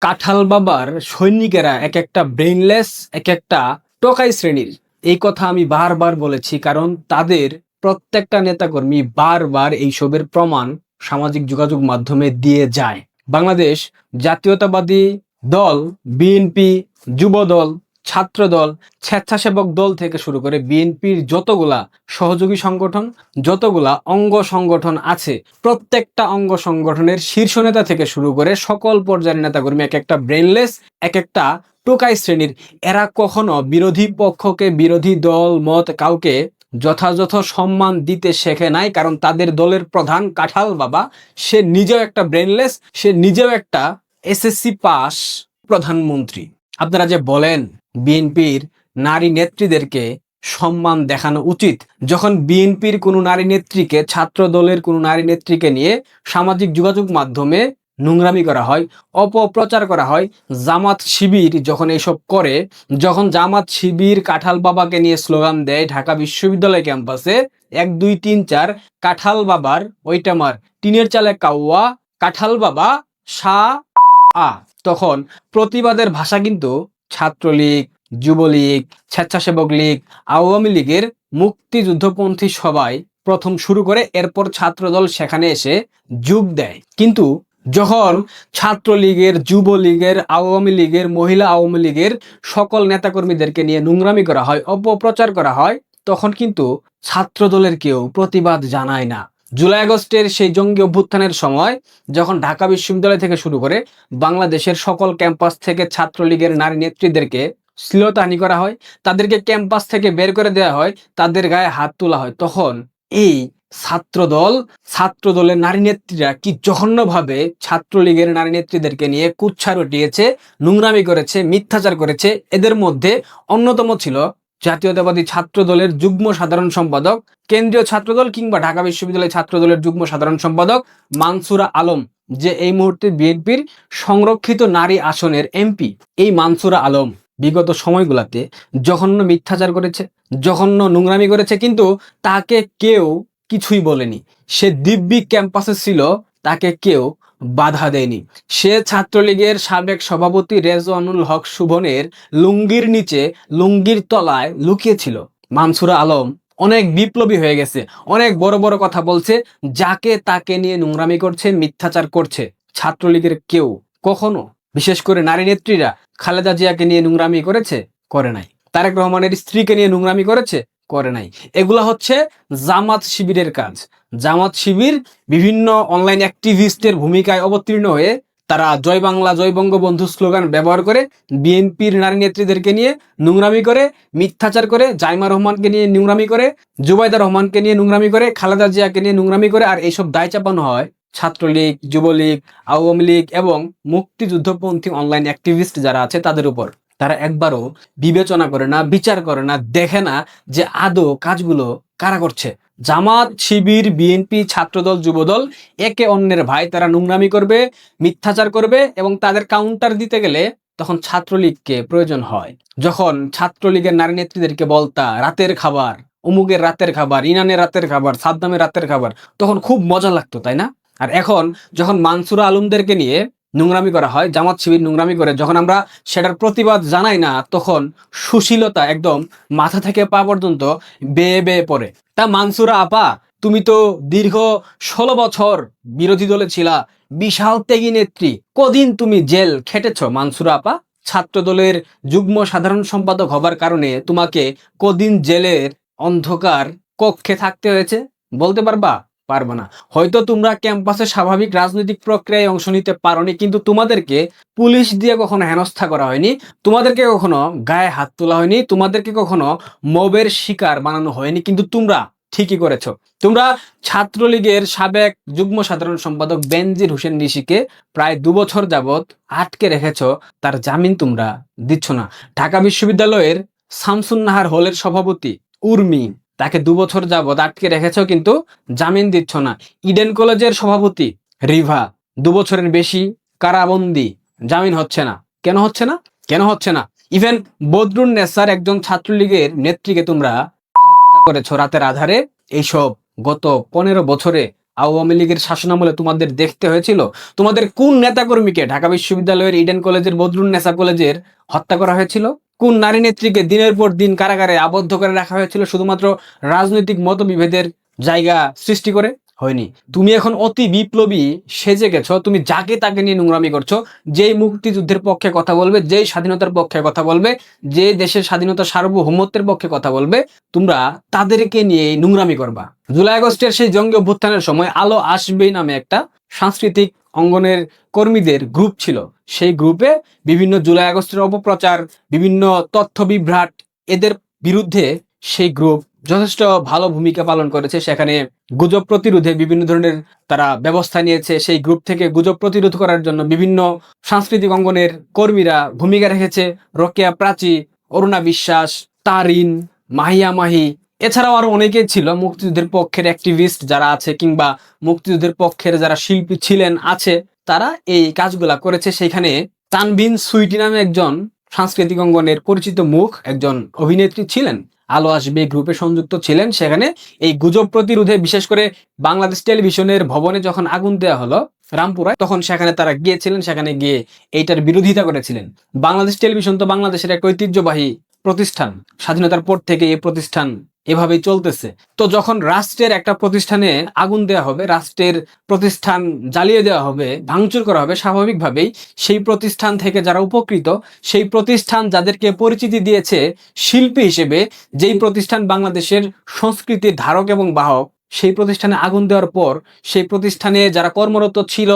কাঁঠাল বাবার সৈনিকেরা এক একটা ব্রেইনলেস, এক একটা টোকাই শ্রেণীর। এই কথা আমি বারবার বলেছি, কারণ তাদের প্রত্যেকটা নেতাকর্মী বারবার এইসবের প্রমাণ সামাজিক যোগাযোগ মাধ্যমে দিয়ে যায়। বাংলাদেশ জাতীয়তাবাদী দল, বিএনপি, যুবদল, ছাত্রদল, স্বেচ্ছাসেবক দল থেকে শুরু করে বিএনপির যতগুলা সহযোগী সংগঠন, যতগুলা অঙ্গ সংগঠন আছে, প্রত্যেকটা অঙ্গ সংগঠনের শীর্ষ নেতা থেকে শুরু করে সকল পর্যায়ের নেতাকর্মী এক একটা ব্রেনলেস, এক একটা টোকাই শ্রেণীর। এরা কখনো বিরোধী পক্ষকে, বিরোধী দল মত কাউকে যথাযথ সম্মান দিতে শেখে নাই, কারণ তাদের দলের প্রধান কাঁঠাল বাবা, সে নিজেও একটা ব্রেনলেস, সে নিজেও একটা এসএসসি পাস প্রধানমন্ত্রী। আপনারা যে বলেন বিএনপির নারী নেত্রীদেরকে সম্মান দেখানো উচিত, যখন বিএনপির কোনো নারী নেত্রীকে, ছাত্র দলের কোনো নারী নেত্রীকে নিয়ে সামাজিক যোগাযোগ মাধ্যমে নোংরামি করা হয়, অপপ্রচার করা হয়, জামাত শিবির যখন এসব করে, যখন জামাত শিবির কাঁঠাল বাবাকে নিয়ে স্লোগান দেয় ঢাকা বিশ্ববিদ্যালয় ক্যাম্পাসে 1 2 3 4 কাঁঠাল বাবার ওইটা মার, টিনের চালে কাউয়া, কাঁঠাল বাবা সা আ, তখন প্রতিবাদের ভাষা কিন্তু ছাত্রলীগ, যুবলীগ, স্বেচ্ছাসেবক লীগ, আওয়ামী লীগের মুক্তিযুদ্ধপন্থী সবাই প্রথম শুরু করে, এরপর ছাত্রদল সেখানে এসে যোগ দেয়। কিন্তু যখন ছাত্রলীগের, যুবলীগের, আওয়ামী লীগের, মহিলা আওয়ামী লীগের সকল নেতাকর্মীদেরকে নিয়ে নোংরামি করা হয়, অপপ্রচার করা হয়, তখন কিন্তু ছাত্রদলের কেউ প্রতিবাদ জানায় না। জুলাই আগস্টের সেই জঙ্গি অভ্যুত্থানের সময় যখন ঢাকা বিশ্ববিদ্যালয় থেকে শুরু করে বাংলাদেশের সকল ক্যাম্পাস থেকে ছাত্রলীগের নারী নেত্রীদেরকে শ্লীলতাহানি করা হয়, তাদেরকে ক্যাম্পাস থেকে বের করে দেওয়া হয়, তাদের গায়ে হাত তোলা হয়, তখন এই ছাত্রদলের নারী নেত্রীরা কি জঘন্যভাবে ছাত্রলীগের নারী নেত্রীদেরকে নিয়ে কুৎসা রটিয়েছে, নোংরামি করেছে, মিথ্যাচার করেছে। এদের মধ্যে অন্যতম ছিল জাতীয়তাবাদী ছাত্র দলের যুগ্ম সাধারণ সম্পাদক, কেন্দ্রীয় ছাত্রদল কিংবা ঢাকা বিশ্ববিদ্যালয় ছাত্র দলের যুগ্ম সাধারণ সম্পাদক মানসুরা আলম, যে এই মুহূর্তে বিএনপির সংরক্ষিত নারী আসনের এমপি। এই মানসুরা আলম বিগত সময়গুলোতে জঘন্য মিথ্যাচার করেছে, জঘন্য নোংরামি করেছে, কিন্তু তাকে কেউ কিছুই বলেনি। সে দিব্যি ক্যাম্পাসে ছিল, তাকে কেউ বাধা দেয়নি। সে ছাত্রলীগের সাবেক সভাপতি রেজওয়ানুল হক শুভনের লুঙ্গির নিচে, লুঙ্গির তলায় লুকিয়েছিল। মানসুরা আলম অনেক বিপ্লবী হয়ে গেছে, অনেক বড় বড় কথা বলছে, যাকে তাকে নিয়ে নোংরামি করছে, মিথ্যাচার করছে। ছাত্রলীগের কেউ কখনো, বিশেষ করে নারী নেত্রীরা, খালেদা জিয়াকে নিয়ে নোংরামি করেছে? করে নাই। তারেক রহমানের স্ত্রীকে নিয়ে নোংরামি করেছে? করে নাই। এগুলা হচ্ছে জামাত শিবিরের কাজ। জামাত শিবির বিভিন্ন অনলাইন অ্যাক্টিভিস্টের ভূমিকায় অবতীর্ণ হয়ে তারা জয় বাংলা, জয় বঙ্গবন্ধু স্লোগান ব্যবহার করে বিএনপির নারী নেত্রীদেরকে নিয়ে নোংরামি করে, মিথ্যাচার করে, জাইমা রহমানকে নিয়ে নোংরামি করে, জুবাইদা রহমানকে নিয়ে নোংরামি করে, খালেদা জিয়াকে নিয়ে নোংরামি করে, আর এইসব দায় চাপানো হয় ছাত্রলীগ, যুবলীগ, আওয়ামী লীগ এবং মুক্তিযুদ্ধপন্থী অনলাইন অ্যাক্টিভিস্ট যারা আছে তাদের উপর। তারা একবারও বিবেচনা করে না, বিচার করে না, দেখে না যে আদৌ কাজগুলো কারা করছে। জামাত শিবির, বিএনপি, ছাত্রদল, যুবদল একে অন্যের ভাই। তারা নোংরামি করবে, মিথ্যাচার করবে, এবং তাদের কাউন্টার দিতে গেলে তখন ছাত্রলীগকে প্রয়োজন হয়। যখন ছাত্রলীগের নারী নেত্রীদেরকে বলতা রাতের খাবার, অমুকের রাতের খাবার, ইনানের রাতের খাবার, সাদ্দামের রাতের খাবার, তখন খুব মজা লাগতো, তাই না? আর এখন যখন মানসুরা আলমদেরকে নিয়ে নোংরামি করা হয়, জামাত শিবির নোংরামি করে, যখন আমরা সেটার প্রতিবাদ জানাই না, তখন সুশীলতা একদম মাথা থেকে পা পর্যন্ত বেয়ে বেয়ে পড়ে। তা মানসুরা আপা, তুমি তো দীর্ঘ 16 বছর বিরোধী দলে ছিলা, বিশাল ত্যাগী নেত্রী, কদিন তুমি জেল খেটেছ মানসুরা আপা? ছাত্র দলের যুগ্ম সাধারণ সম্পাদক হবার কারণে তোমাকে কদিন জেলের অন্ধকার কক্ষে থাকতে হয়েছে বলতে পারবা? পারবা না। হয়তো তোমরা ক্যাম্পাসে স্বাভাবিক রাজনৈতিক প্রক্রিয়ায় অংশ নিতে পারোনি, কিন্তু তোমাদেরকে পুলিশ দিয়ে কখনো হেনস্থা করা হয়নি, তোমাদেরকে কখনো গায়ে হাত তোলা হয়নি, তোমাদেরকে কখনো মবের শিকার বানানো হয়নি, কিন্তু তোমরা ঠিকই করেছো। তোমরা ছাত্রলীগের সাবেক যুগ্ম সাধারণ সম্পাদক বেনজির হোসেন ঋষিকে প্রায় 2 বছর যাবৎ আটকে রেখেছো, তার জামিন তোমরা দিচ্ছ না। ঢাকা বিশ্ববিদ্যালয়ের শামসুন নাহার হলের সভাপতি উর্মি, তাকে 2 বছর যাবৎ আটকে রেখেছো, কিন্তু জামিন দিচ্ছ না। ইডেন কলেজের সভাপতি রিভা 2 বছরের বেশি কারাবন্দী, জামিন হচ্ছে না। কেন হচ্ছে না? কেন হচ্ছে না? ইভেন বদরুন নেসার, একজন ছাত্রলীগের নেত্রীকে তোমরা হত্যা করেছো রাতের আধারে। এইসব গত 15 বছরে আওয়ামী লীগের শাসনামলে তোমাদের দেখতে হয়েছিল? তোমাদের কোন নেতাকর্মীকে ঢাকা বিশ্ববিদ্যালয়ের ইডেন কলেজের, বদরুন্নেসা কলেজের হত্যা করা হয়েছিল? কোন নারী নেত্রীকে দিনের পর দিন কারাগারে আবদ্ধ করে রাখা হয়েছিল শুধুমাত্র রাজনৈতিক মতবিভেদের জায়গা সৃষ্টি করে? হয়নি। তুমি এখন অতি বিপ্লবী সেজে গেছো, তুমি যাকে তাকে নিয়ে নোংরামি করছো। যেই মুক্তিযুদ্ধের পক্ষে কথা বলবে, যেই স্বাধীনতার পক্ষে কথা বলবে, যে দেশের স্বাধীনতা সার্বভৌমত্বের পক্ষে কথা বলবে, তোমরা তাদেরকে নিয়ে নোংরামি করবা। জুলাই আগস্টের সেই জঙ্গি অভ্যুত্থানের সময় আলো আসবেই নামে একটা সাংস্কৃতিক অঙ্গনের কর্মীদের গ্রুপ ছিল। সেই গ্রুপে বিভিন্ন জুলাই আগস্টের অপপ্রচার, বিভিন্ন তথ্য বিভ্রাট, এদের বিরুদ্ধে সেই গ্রুপ যথেষ্ট ভালো ভূমিকা পালন করেছে। সেখানে গুজব প্রতিরোধে বিভিন্ন ধরনের তারা ব্যবস্থা নিয়েছে। সেই গ্রুপ থেকে গুজব প্রতিরোধ করার জন্য বিভিন্ন সাংস্কৃতিক অঙ্গনের কর্মীরা ভূমিকা রেখেছে। রোকেয়া প্রাচী, অরুণা বিশ্বাস, তারিন, মাহিয়া মাহি, এছাড়াও আরো অনেকেই ছিল মুক্তিযুদ্ধের পক্ষের অ্যাক্টিভিস্ট যারা আছে, কিংবা মুক্তিযুদ্ধের পক্ষের যারা শিল্পী ছিলেন আছে, তারা এই কাজগুলা করেছে। সেখানে তানভিন সুইটি নামে একজন সাংস্কৃতিক অঙ্গনের পরিচিত মুখ, একজন অভিনেত্রী ছিলেন, আলো আসবে গ্রুপে সংযুক্ত ছিলেন। সেখানে এই গুজব প্রতিরোধে, বিশেষ করে বাংলাদেশ টেলিভিশনের ভবনে যখন আগুন দেওয়া হলো রামপুরায়, তখন সেখানে তারা গিয়েছিলেন, সেখানে গিয়ে এইটার বিরোধিতা করেছিলেন। বাংলাদেশ টেলিভিশন তো বাংলাদেশের এক ঐতিহ্যবাহী প্রতিষ্ঠান, স্বাধীনতার পর থেকে এই প্রতিষ্ঠান এভাবেই চলতেছে। তো যখন রাষ্ট্রের একটা প্রতিষ্ঠানে আগুন দেওয়া হবে, রাষ্ট্রের প্রতিষ্ঠান জ্বালিয়ে দেওয়া হবে, ভাঙচুর করা হবে, স্বাভাবিকভাবেই সেই প্রতিষ্ঠান থেকে যারা উপকৃত, সেই প্রতিষ্ঠান যাদেরকে পরিচিতি দিয়েছে শিল্পী হিসেবে, যেই প্রতিষ্ঠান বাংলাদেশের সংস্কৃতির ধারক এবং বাহক, সেই প্রতিষ্ঠানে আগুন দেওয়ার পর সেই প্রতিষ্ঠানে যারা কর্মরত ছিল,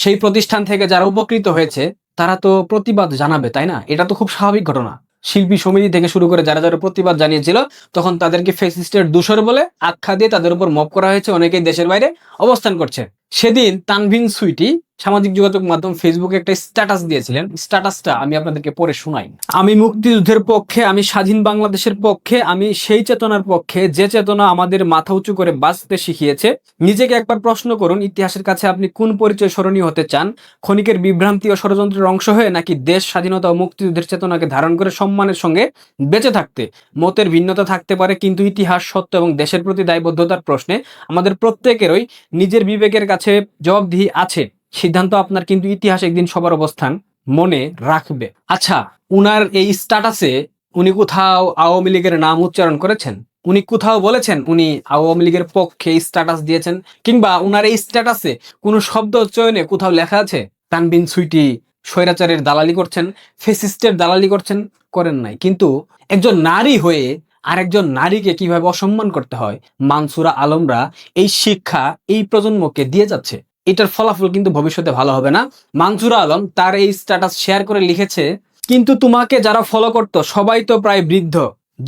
সেই প্রতিষ্ঠান থেকে যারা উপকৃত হয়েছে, তারা তো প্রতিবাদ জানাবে, তাই না? এটা তো খুব স্বাভাবিক ঘটনা। শিল্পী সমিতি থেকে শুরু করে যারা যারা প্রতিবাদ জানিয়েছিল, তখন তাদেরকে ফ্যাসিস্টের দূষর বলে আখ্যা দিয়ে তাদের উপর মব করা হয়েছে। অনেকেই দেশের বাইরে অবস্থান করছে। সেদিন তানভিন সুইটি সামাজিক যোগাযোগ মাধ্যম ফেসবুকে একটা স্ট্যাটাস দিয়েছিলেন। স্ট্যাটাসটা আমি আপনাদেরকে পড়ে শোনাই। আমি মুক্তিযুদ্ধের পক্ষে, আমি স্বাধীন বাংলাদেশের পক্ষে, আমি সেই চেতনার পক্ষে যে চেতনা আমাদের মাথা উঁচু করে বাঁচতে শিখিয়েছে। নিজেকে একবার প্রশ্ন করুন, ইতিহাসের কাছে আপনি কোন পরিচয় স্মরণীয় হতে চান? ক্ষণিকের বিভ্রান্তি ও ষড়যন্ত্রের অংশ হয়ে, নাকি দেশ স্বাধীনতা ও মুক্তিযুদ্ধের চেতনাকে ধারণ করে সম্মানের সঙ্গে বেঁচে থাকতে? মতের ভিন্নতা থাকতে পারে, কিন্তু ইতিহাস, সত্য এবং দেশের প্রতি দায়বদ্ধতার প্রশ্নে আমাদের প্রত্যেকেরই নিজের বিবেকের কাছে জবাবদিহি আছে। সিদ্ধান্ত আপনার, কিন্তু ইতিহাস একদিন সবার অবস্থান মনে রাখবে। আচ্ছা, উনার এই স্ট্যাটাসে উনি কোথাও আওয়ামী লীগের নাম উচ্চারণ করেছেন? উনি কোথাও বলেছেন উনি আওয়ামী লীগের পক্ষে স্ট্যাটাস দিয়েছেন? কিংবা উনার এই স্ট্যাটাসে কোনো শব্দ চয়নে কোথাও লেখা আছে তানভিন সুইটি স্বৈরাচারের দালালি করছেন, ফেসিস্টের দালালি করছেন? করেন নাই। কিন্তু একজন নারী হয়ে আরেকজন নারীকে কিভাবে অসম্মান করতে হয়, মানসুরা আলমরা এই শিক্ষা এই প্রজন্মকে দিয়ে যাচ্ছে। এটার ফলাফল কিন্তু ভবিষ্যতে ভালো হবে না। মানসুরা আলম তার এই স্ট্যাটাস শেয়ার করে লিখেছে, কিন্তু তোমাকে যারা ফলো করতো সবাই তো প্রায় বৃদ্ধ,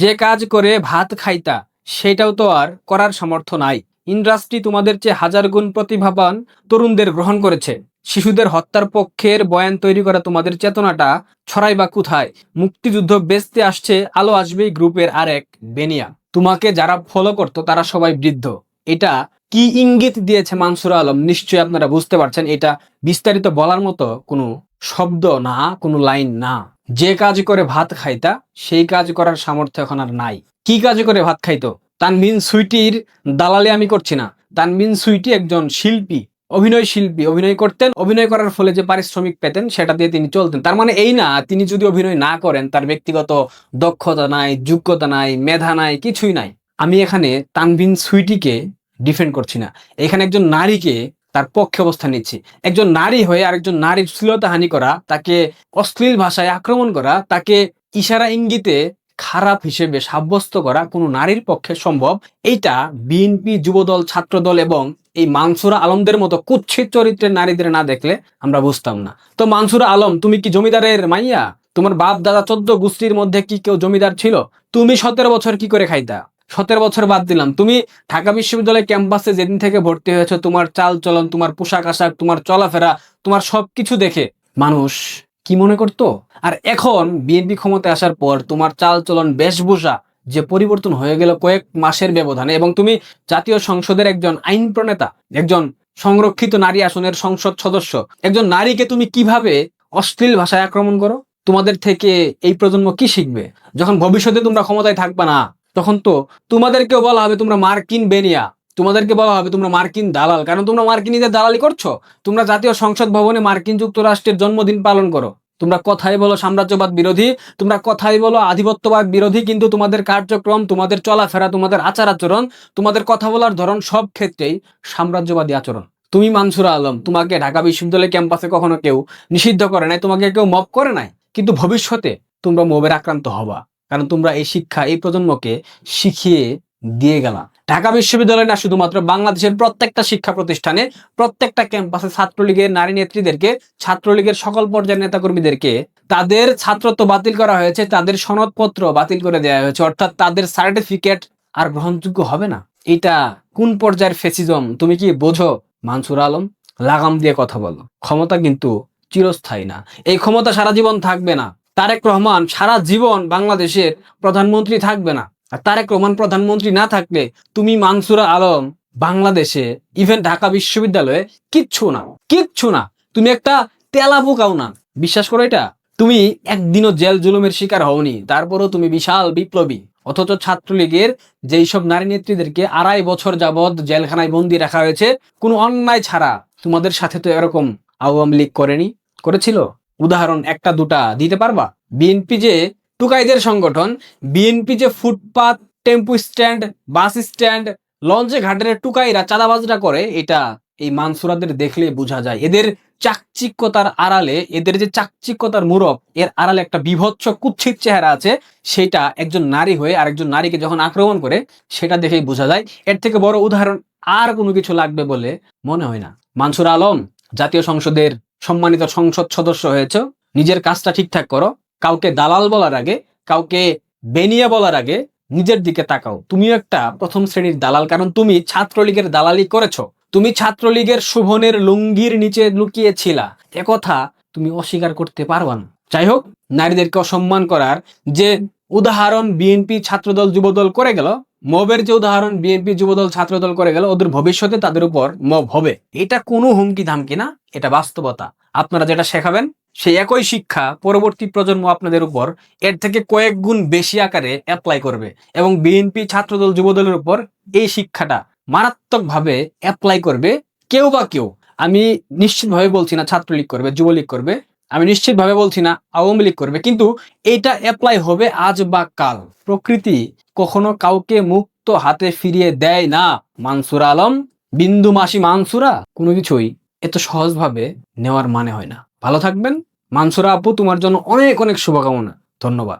যে কাজ করে ভাত খাইতা সেটাও তো আর করার সামর্থ্য নাই। ইন্ডাস্ট্রি তোমাদের চেয়ে হাজার গুণ প্রতিভাবান তরুণদের গ্রহণ করেছে। শিশুদের হত্যার পক্ষের বয়ান তৈরি করা তোমাদের চেতনাটা ছড়াই বা কোথায়? মুক্তিযুদ্ধ বেচতে আসছে আলো আসবেই গ্রুপের আরেক বেনিয়া। তোমাকে যারা ফলো করতো তারা সবাই বৃদ্ধ। এটা কি ইঙ্গিত দিয়েছে মানসুরা আলম, নিশ্চয়ই আপনারা বুঝতে পারছেন। এটা বিস্তারিত বলার মতো কোনো শব্দ না, কোনো লাইন না। যে কাজ করে ভাত খাইতা সেই কাজ করার সামর্থ্য এখন আর নাই। কি কাজ করে ভাত খাইতো? তানভিন সুইটির দালালি আমি করছি না। তানভিন সুইটি একজন শিল্পী, অভিনয় শিল্পী। অভিনয় করতেন, অভিনয় করার ফলে যে পারিশ্রমিক পেতেন সেটা দিয়ে তিনি চলতেন। তার মানে এই না তিনি যদি অভিনয় না করেন তার ব্যক্তিগত দক্ষতা নাই, যোগ্যতা নাই, মেধা নাই, কিছুই নাই। আমি এখানে তানভিন সুইটিকে ডিফেন্ড করছি না, এখানে একজন নারীকে তার পক্ষে অবস্থান নিচ্ছি। একজন নারী হয়ে আরেকজন নারীর শ্লীলতাহানি করা, তাকে অশ্লীল ভাষায় আক্রমণ করা, তাকে ইশারা ইঙ্গিতে খারাপ হিসেবে সাব্যস্ত করা কোনো নারীর পক্ষে সম্ভব? এইটা বিএনপি, যুবদল, ছাত্রদল এবং এই মানসুরা আলমদের মতো কুৎসিত চরিত্রের নারীদের না দেখলে আমরা বুঝতাম না। তো মানসুরা আলম, তুমি কি জমিদারের মাইয়া? তোমার বাপ দাদা 14 গোষ্ঠীর মধ্যে কি কেউ জমিদার ছিল? তুমি 17 বছর কি করে খাইতা? 17 বছর বাদ দিলাম, তুমি ঢাকা বিশ্ববিদ্যালয় ক্যাম্পাসে যেদিন থেকে ভর্তি হয়েছে, তোমার চাল চলন, তোমার পোশাক আশাক, তোমার চলাফেরা, তোমার সবকিছু দেখে মানুষ কি মনে করতো? আর এখন বিএনপি ক্ষমতায় আসার পর তোমার চাল চলন, বেশভূষা যে পরিবর্তন হয়ে গেল কয়েক মাসের ব্যবধানে, এবং তুমি জাতীয় সংসদের একজন আইন প্রণেতা, একজন সংরক্ষিত নারী আসনের সংসদ সদস্য, একজন নারীকে তুমি কিভাবে অশ্লীল ভাষায় আক্রমণ করো? তোমাদের থেকে এই প্রজন্ম কি শিখবে? যখন ভবিষ্যতে তোমরা ক্ষমতায় থাকবা না, তখন তো তোমাদেরকেও বলা হবে তোমরা মার্কিন বেনিয়া, তোমাদেরকে বলা হবে তোমরা মার্কিন দালাল, কারণ তোমরা মার্কিনীদের দালালি করছো। তোমরা জাতীয় সংসদ ভবনে মার্কিন যুক্তরাষ্ট্রের জন্মদিন পালন করো। তোমরা কথাই বলো সাম্রাজ্যবাদ বিরোধী, তোমরা কথাই বলো আধিপত্যবাদ বিরোধী, কিন্তু তোমাদের কার্যক্রম, তোমাদের চলাফেরা, তোমাদের আচার আচরণ, তোমাদের কথা বলার ধরন সব ক্ষেত্রেই সাম্রাজ্যবাদী আচরণ। তুমি মানসুরা আলম, তোমাকে ঢাকা বিশ্ববিদ্যালয় ক্যাম্পাসে কখনো কেউ নিষিদ্ধ করে নাই, তোমাকে কেউ মব করে নাই, কিন্তু ভবিষ্যতে তোমরা মবের আক্রান্ত হবা, কারণ তোমরা এই শিক্ষা এই প্রজন্মকে শিখিয়ে দিয়ে গেলা। ঢাকা বিশ্ববিদ্যালয় না, শুধুমাত্র বাংলাদেশের প্রত্যেকটা শিক্ষা প্রতিষ্ঠানে, প্রত্যেকটা ক্যাম্পাসে ছাত্রলীগের নারী নেত্রীদেরকে, ছাত্রলীগের সকল পর্যায়ের নেতাকর্মীদেরকে তাদের ছাত্রত্ব বাতিল করা হয়েছে, তাদের সনদপত্র বাতিল করে দেওয়া হয়েছে, অর্থাৎ তাদের সার্টিফিকেট আর গ্রহণযোগ্য হবে না। এটা কোন পর্যায়ের ফেসিজম তুমি কি বোঝো? মানসুর আলম, লাগাম দিয়ে কথা বলো। ক্ষমতা কিন্তু চিরস্থায়ী না, এই ক্ষমতা সারা জীবন থাকবে না। তারেক রহমান সারা জীবন বাংলাদেশের প্রধানমন্ত্রী থাকবে না। আর তারেক রহমান প্রধানমন্ত্রী না থাকলে তুমি মানসুরা আলম বাংলাদেশে, ইভেন ঢাকা বিশ্ববিদ্যালয়ে কিচ্ছু না, কিচ্ছু না। তুমি একটা তেলা পোকাও না, বিশ্বাস করো এটা। তুমি একদিনও জেল জুলুমের শিকার হওনি, তারপরও তুমি বিশাল বিপ্লবী। অথচ ছাত্রলীগের যেই সব নারী নেত্রীদেরকে 2.5 বছর যাবৎ জেলখানায় বন্দি রাখা হয়েছে কোনো অন্যায় ছাড়া, তোমাদের সাথে তো এরকম আওয়ামী লীগ করেনি? করেছিল? উদাহরণ একটা দুটা দিতে পারবা? বিএনপি যে টুকাইদের সংগঠন, বিএনপি যে ফুটপাত, টেম্পু স্ট্যান্ড, বাস স্ট্যান্ড, লঞ্চে ঘাটের টুকাইরা চাঁদাবাজরা করে, এটা এই মানসুরাদের দেখলে বোঝা যায়। এদের চাকচিক্যতার আড়ালে, এদের যে চাকচিক্যতার মূরব, এর আড়ালে একটা বিভৎস কুৎসিত চেহারা আছে। সেটা একজন নারী হয়ে আরেকজন নারীকে যখন আক্রমণ করে, সেটা দেখেই বোঝা যায়। এর থেকে বড় উদাহরণ আর কোনো কিছু লাগবে বলে মনে হয় না। মানসুর আলম, জাতীয় সংসদের সম্মানিত সংসদ সদস্য হয়েছ, নিজের কাজটা ঠিকঠাক করো। কাউকে দালাল বলার আগে, কাউকে বেনিয়া বলার আগে নিজের দিকে তাকাও। তুমিও একটা প্রথম শ্রেণীর দালাল, কারণ তুমি ছাত্রলীগের দালালি করেছো। তুমি ছাত্রলীগের শোভনের লুঙ্গির নিচে লুকিয়েছিলা, একথা তুমি অস্বীকার করতে পারবা না। যাই হোক, নারীদেরকে অসম্মান করার যে উদাহরণ বিএনপি ছাত্রদল যুবদল করে গেল, মবের যে উদাহরণ বিএনপি যুবদল ছাত্রদল করে গেল, ওদের ভবিষ্যতে তাদের উপর মব হবে। এটা কোনো হুমকি ধামকি না, এটা বাস্তবতা। আপনারা যেটা শেখাবেন সেই একই শিক্ষা পরবর্তী প্রজন্ম আপনাদের উপর এর থেকে কয়েক গুণ বেশি আকারে অ্যাপ্লাই করবে, এবং বিএনপি ছাত্রদল যুবদলের উপর এই শিক্ষাটা মারাত্মকভাবে অ্যাপ্লাই করবে কেউ বা কেউ। আমি নিশ্চিতভাবে বলছি না ছাত্রলীগ করবে, যুবলীগ করবে, আমি নিশ্চিতভাবে বলছি না আওয়ামী লীগ করবে, কিন্তু এটা অ্যাপ্লাই হবে আজ বা কাল। প্রকৃতি কখনো কাউকে মুক্ত হাতে ফিরিয়ে দেয় না। মানসুর আলম, বিন্দু মাসি মানসুরা, কোনো কিছুই এত সহজভাবে নেওয়ার মানে হয় না। ভালো থাকবেন। মানসুরা আপু, তোমার জন্য অনেক অনেক শুভকামনা। ধন্যবাদ।